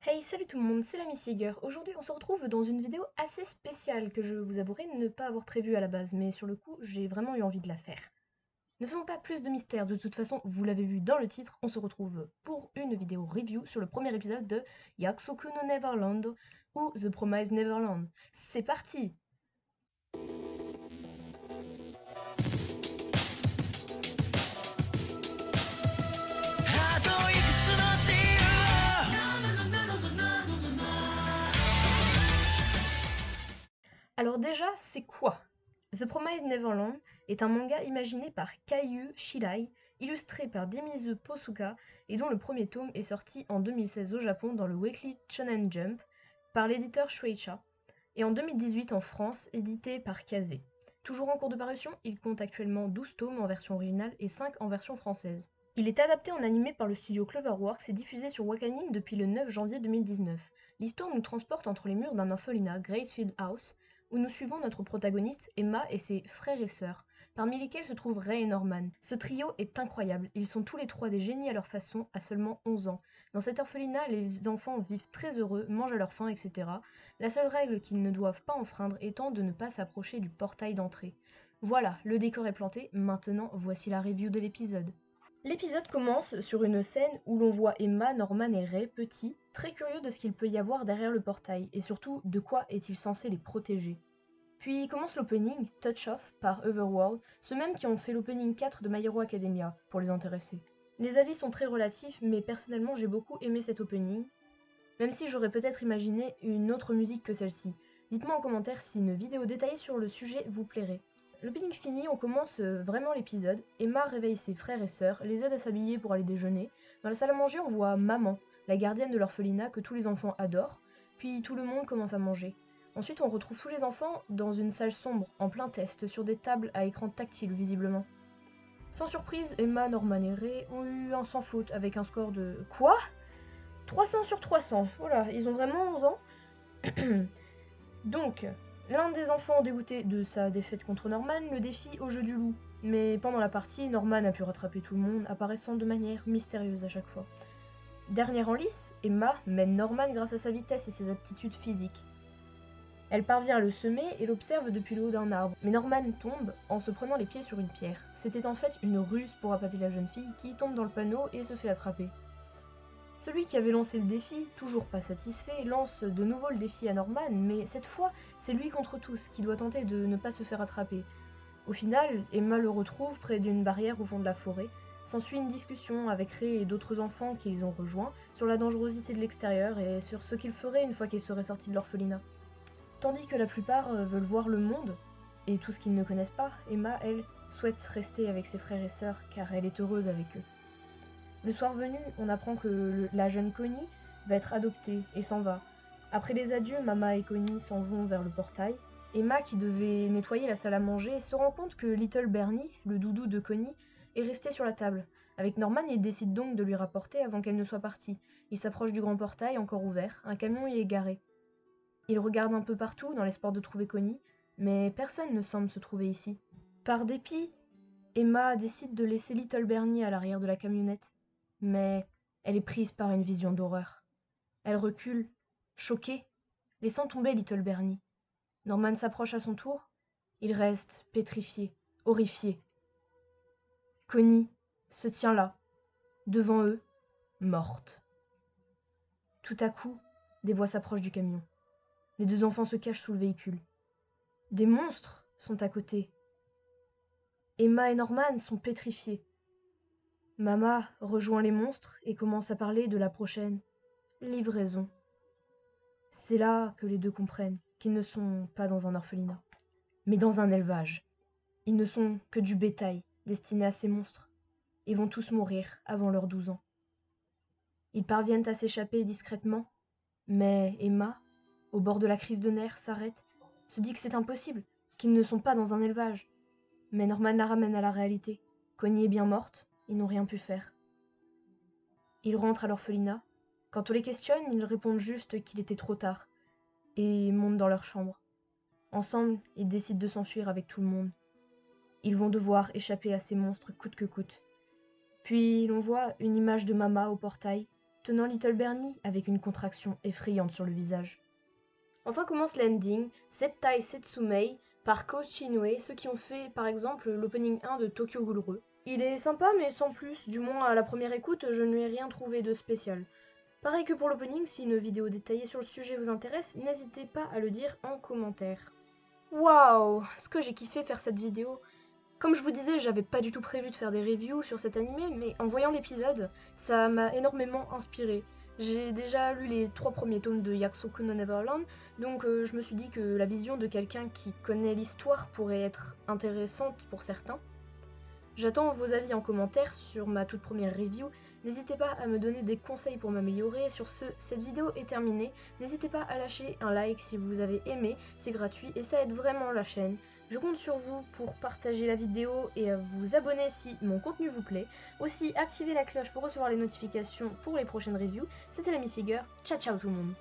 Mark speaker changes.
Speaker 1: Hey, salut tout le monde, c'est la Miss Yeager. Aujourd'hui, on se retrouve dans une vidéo assez spéciale que je vous avouerai ne pas avoir prévue à la base, mais sur le coup, j'ai vraiment eu envie de la faire. Ne faisons pas plus de mystère, de toute façon, vous l'avez vu dans le titre, on se retrouve pour une vidéo review sur le premier épisode de Yakusoku no Neverland ou The Promised Neverland. C'est parti! Alors déjà, c'est quoi? The Promised Neverland est un manga imaginé par Keiyu Shirai, illustré par Demizu Posuka et dont le premier tome est sorti en 2016 au Japon dans le Weekly Shonen Jump par l'éditeur Shueisha et en 2018 en France édité par Kazé. Toujours en cours de parution, il compte actuellement 12 tomes en version originale et 5 en version française. Il est adapté en animé par le studio Cloverworks et diffusé sur Wakanim depuis le 9 janvier 2019. L'histoire nous transporte entre les murs d'un orphelinat, Gracefield House, où nous suivons notre protagoniste, Emma, et ses frères et sœurs, parmi lesquels se trouvent Ray et Norman. Ce trio est incroyable, ils sont tous les trois des génies à leur façon, à seulement 11 ans. Dans cet orphelinat, les enfants vivent très heureux, mangent à leur faim, etc. La seule règle qu'ils ne doivent pas enfreindre étant de ne pas s'approcher du portail d'entrée. Voilà, le décor est planté, maintenant voici la review de l'épisode. L'épisode commence sur une scène où l'on voit Emma, Norman et Ray petits, très curieux de ce qu'il peut y avoir derrière le portail, et surtout de quoi est-il censé les protéger. Puis commence l'opening, Touch Off, par Overworld, ceux mêmes qui ont fait l'opening 4 de My Hero Academia, pour les intéressés. Les avis sont très relatifs, mais personnellement j'ai beaucoup aimé cet opening, même si j'aurais peut-être imaginé une autre musique que celle-ci. Dites-moi en commentaire si une vidéo détaillée sur le sujet vous plairait. L'opening fini, on commence vraiment l'épisode. Emma réveille ses frères et sœurs, les aide à s'habiller pour aller déjeuner. Dans la salle à manger, on voit Maman, la gardienne de l'orphelinat que tous les enfants adorent, puis tout le monde commence à manger. Ensuite, on retrouve tous les enfants dans une salle sombre, en plein test, sur des tables à écran tactile visiblement. Sans surprise, Emma, Norman et Ray ont eu un sans faute avec un score de... Quoi 300 sur 300. Voilà, ils ont vraiment 11 ans. Donc, l'un des enfants dégoûté de sa défaite contre Norman le défie au jeu du loup. Mais pendant la partie, Norman a pu rattraper tout le monde, apparaissant de manière mystérieuse à chaque fois. Dernière en lice, Emma mène Norman grâce à sa vitesse et ses aptitudes physiques. Elle parvient à le semer et l'observe depuis le haut d'un arbre, mais Norman tombe en se prenant les pieds sur une pierre. C'était en fait une ruse pour appâter la jeune fille qui tombe dans le panneau et se fait attraper. Celui qui avait lancé le défi, toujours pas satisfait, lance de nouveau le défi à Norman, mais cette fois, c'est lui contre tous qui doit tenter de ne pas se faire attraper. Au final, Emma le retrouve près d'une barrière au fond de la forêt. S'ensuit une discussion avec Ray et d'autres enfants qu'ils ont rejoints sur la dangerosité de l'extérieur et sur ce qu'ils feraient une fois qu'ils seraient sortis de l'orphelinat. Tandis que la plupart veulent voir le monde et tout ce qu'ils ne connaissent pas, Emma, elle, souhaite rester avec ses frères et sœurs car elle est heureuse avec eux. Le soir venu, on apprend que la jeune Connie va être adoptée et s'en va. Après les adieux, Mama et Connie s'en vont vers le portail. Emma, qui devait nettoyer la salle à manger, se rend compte que Little Bernie, le doudou de Connie, est resté sur la table. Avec Norman, il décide donc de lui rapporter avant qu'elle ne soit partie. Il s'approche du grand portail, encore ouvert. Un camion y est garé. Il regarde un peu partout dans l'espoir de trouver Connie, mais personne ne semble se trouver ici. Par dépit, Emma décide de laisser Little Bernie à l'arrière de la camionnette. Mais elle est prise par une vision d'horreur. Elle recule, choquée, laissant tomber Little Bernie. Norman s'approche à son tour. Il reste pétrifié, horrifié. Connie se tient là, devant eux, morte. Tout à coup, des voix s'approchent du camion. Les deux enfants se cachent sous le véhicule. Des monstres sont à côté. Emma et Norman sont pétrifiés. Mama rejoint les monstres et commence à parler de la prochaine livraison. C'est là que les deux comprennent qu'ils ne sont pas dans un orphelinat, mais dans un élevage. Ils ne sont que du bétail destiné à ces monstres, et vont tous mourir avant leurs 12 ans. Ils parviennent à s'échapper discrètement, mais Emma, au bord de la crise de nerfs, s'arrête, se dit que c'est impossible, qu'ils ne sont pas dans un élevage. Mais Norman la ramène à la réalité. Connie est bien morte, ils n'ont rien pu faire. Ils rentrent à l'orphelinat. Quand on les questionne, ils répondent juste qu'il était trop tard, et montent dans leur chambre. Ensemble, ils décident de s'enfuir avec tout le monde. Ils vont devoir échapper à ces monstres coûte que coûte. Puis l'on voit une image de Mama au portail. tenant Little Bernie avec une contraction effrayante sur le visage. Enfin commence l'ending, Zettai Setsumei par Ko Shinue, ceux qui ont fait par exemple l'opening 1 de Tokyo Ghoul. Il est sympa mais sans plus, du moins à la première écoute je ne lui ai rien trouvé de spécial. Pareil que pour l'opening, si une vidéo détaillée sur le sujet vous intéresse, n'hésitez pas à le dire en commentaire. Waouh, ce que j'ai kiffé faire cette vidéo. Comme je vous disais, j'avais pas du tout prévu de faire des reviews sur cet animé, mais en voyant l'épisode, ça m'a énormément inspiré. J'ai déjà lu les 3 premiers tomes de Yakusoku no Neverland, donc je me suis dit que la vision de quelqu'un qui connaît l'histoire pourrait être intéressante pour certains. J'attends vos avis en commentaire sur ma toute première review. N'hésitez pas à me donner des conseils pour m'améliorer. Sur ce, cette vidéo est terminée. N'hésitez pas à lâcher un like si vous avez aimé, c'est gratuit et ça aide vraiment la chaîne. Je compte sur vous pour partager la vidéo et à vous abonner si mon contenu vous plaît. Aussi, activez la cloche pour recevoir les notifications pour les prochaines reviews. C'était la Miss Yeager. Ciao ciao tout le monde.